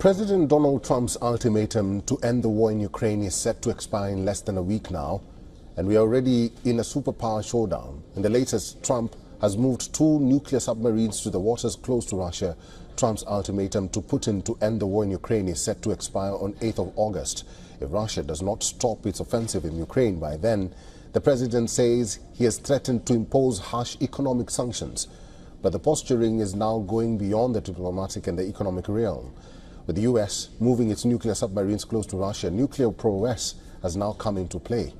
President Donald Trump's ultimatum to end the war in Ukraine is set to expire in less than a week now, and we are already in a superpower showdown. In the latest, Trump has moved 2 nuclear submarines to the waters close to Russia. Trump's ultimatum to Putin to end the war in Ukraine is set to expire on 8th of August. If Russia does not stop its offensive in Ukraine by then, the president says he has threatened to impose harsh economic sanctions. But the posturing is now going beyond the diplomatic and the economic realm. With the U.S. moving its nuclear submarines close to Russia, nuclear prowess has now come into play.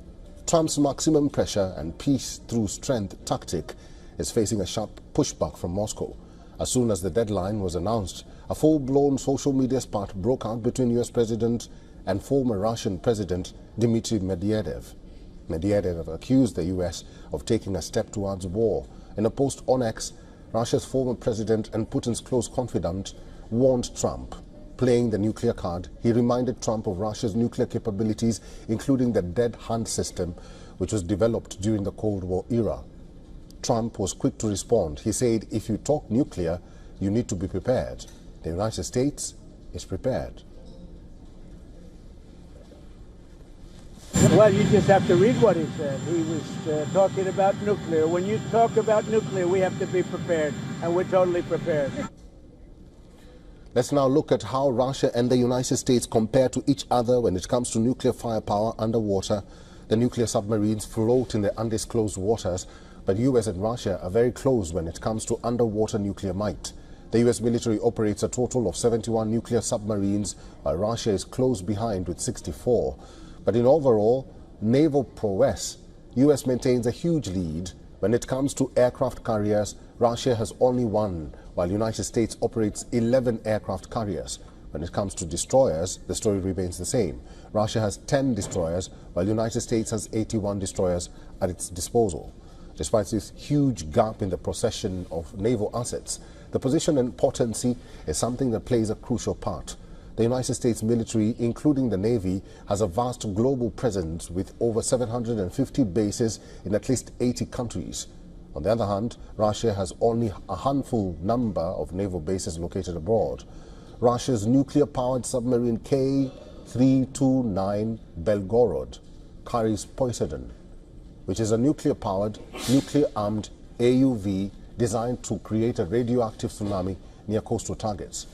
Trump's maximum pressure and peace through strength tactic is facing a sharp pushback from Moscow. As soon as the deadline was announced, a full-blown social media spat broke out between U.S. President and former Russian President Dmitry Medvedev. Medvedev accused the U.S. of taking a step towards war. In a post on X, Russia's former president and Putin's close confidant warned Trump. Playing the nuclear card, he reminded Trump of Russia's nuclear capabilities, including the Dead Hand system, which was developed during the Cold War era. Trump was quick to respond. He said, if you talk nuclear, you need to be prepared. The United States is prepared. Well, you just have to read what he said. He was talking about nuclear. When you talk about nuclear, we have to be prepared, and we're totally prepared. Let's now look at how Russia and the United States compare to each other when it comes to nuclear firepower underwater. The nuclear submarines float in the undisclosed waters, but US and Russia are very close when it comes to underwater nuclear might. The US military operates a total of 71 nuclear submarines, while Russia is close behind with 64. But in overall naval prowess, US maintains a huge lead. When it comes to aircraft carriers, Russia has only 1, while United States operates 11 aircraft carriers. When it comes to destroyers, the story remains the same. Russia has 10 destroyers, while United States has 81 destroyers at its disposal. Despite this huge gap in the possession of naval assets, the position and potency is something that plays a crucial part. The United States military, including the Navy, has a vast global presence with over 750 bases in at least 80 countries. On the other hand, Russia has only a handful number of naval bases located abroad. Russia's nuclear-powered submarine K-329 Belgorod carries Poseidon, which is a nuclear-powered, nuclear-armed AUV designed to create a radioactive tsunami near coastal targets.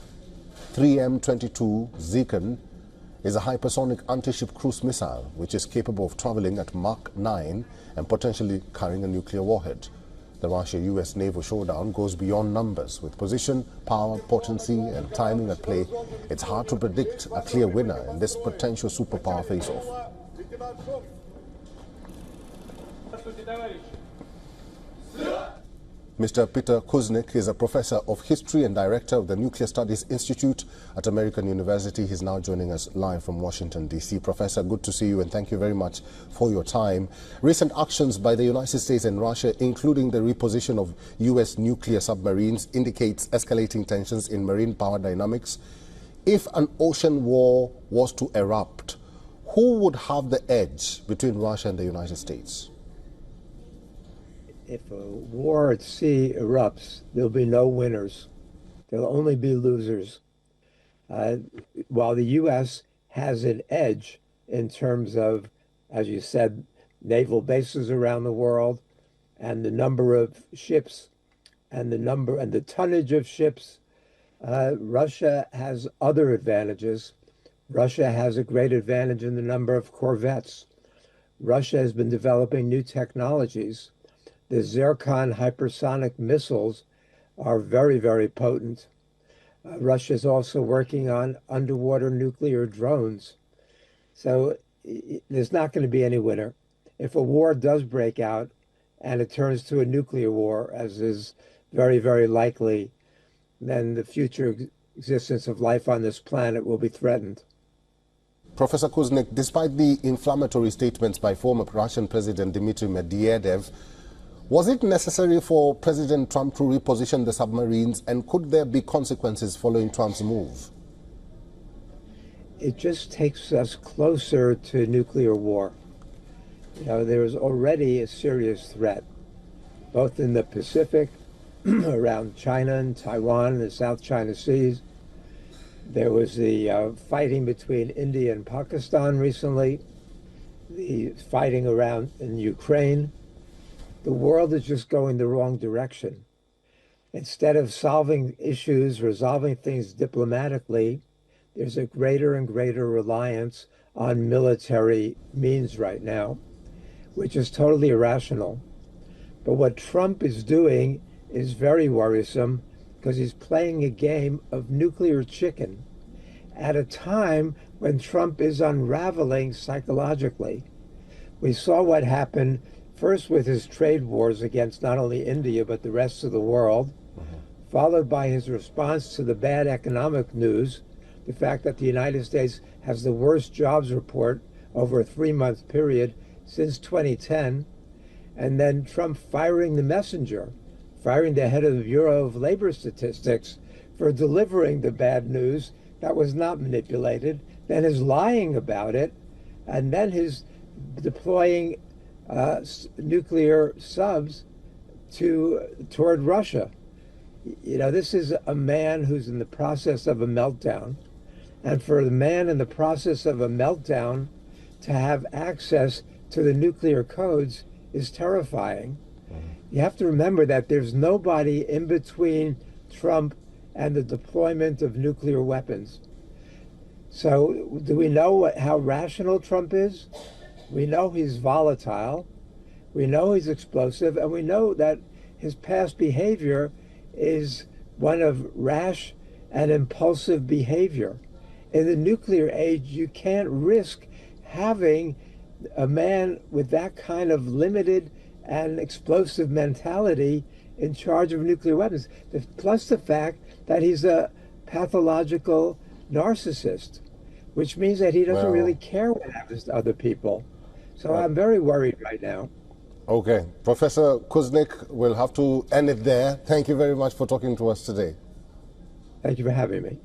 3M-22 Zyklon is a hypersonic anti-ship cruise missile which is capable of traveling at Mach 9 and potentially carrying a nuclear warhead. The Russia-US naval showdown goes beyond numbers. With position, power, potency and timing at play, it's hard to predict a clear winner in this potential superpower face-off. Mr. Peter Kuznick is a professor of history and director of the Nuclear Studies Institute at American University. He's now joining us live from Washington, D.C. Professor, good to see you and thank you very much for your time. Recent actions by the United States and Russia, including the reposition of U.S. nuclear submarines, indicates escalating tensions in marine power dynamics. If an ocean war was to erupt, who would have the edge between Russia and the United States? If a war at sea erupts, there'll be no winners. There'll only be losers. While the U.S. has an edge in terms of, as you said, naval bases around the world and the number of ships and the tonnage of ships, Russia has other advantages. Russia has a great advantage in the number of corvettes. Russia has been developing new technologies. The Zircon hypersonic missiles are very, very potent. Russia is also working on underwater nuclear drones. So there's not going to be any winner. If a war does break out and it turns to a nuclear war, as is very, very likely, then the future existence of life on this planet will be threatened. Professor Kuznick, despite the inflammatory statements by former Russian President Dmitry Medvedev, was it necessary for President Trump to reposition the submarines, and could there be consequences following Trump's move? It just takes us closer to nuclear war. You know, there is already a serious threat, both in the Pacific, around China and Taiwan and the South China Seas. There was the fighting between India and Pakistan recently, the fighting around in Ukraine. The world is just going the wrong direction. Instead of solving issues, resolving things diplomatically, there's a greater and greater reliance on military means right now, which is totally irrational. But what Trump is doing is very worrisome because he's playing a game of nuclear chicken at a time when Trump is unraveling psychologically. We saw what happened first with his trade wars against not only India, but the rest of the world, followed by his response to the bad economic news, the fact that the United States has the worst jobs report over a 3-month period since 2010, and then Trump firing the messenger, firing the head of the Bureau of Labor Statistics for delivering the bad news that was not manipulated, then his lying about it, and then his deploying nuclear subs toward Russia. You know, this is a man who's in the process of a meltdown. And for the man in the process of a meltdown to have access to the nuclear codes is terrifying. You have to remember that there's nobody in between Trump and the deployment of nuclear weapons. So do we know how rational Trump is? We know he's volatile. We know he's explosive. And we know that his past behavior is one of rash and impulsive behavior. In the nuclear age, you can't risk having a man with that kind of limited and explosive mentality in charge of nuclear weapons. Plus the fact that he's a pathological narcissist, which means that he doesn't really care what happens to other people. So I'm very worried right now. Okay. Professor Kuznick, we'll have to end it there. Thank you very much for talking to us today. Thank you for having me.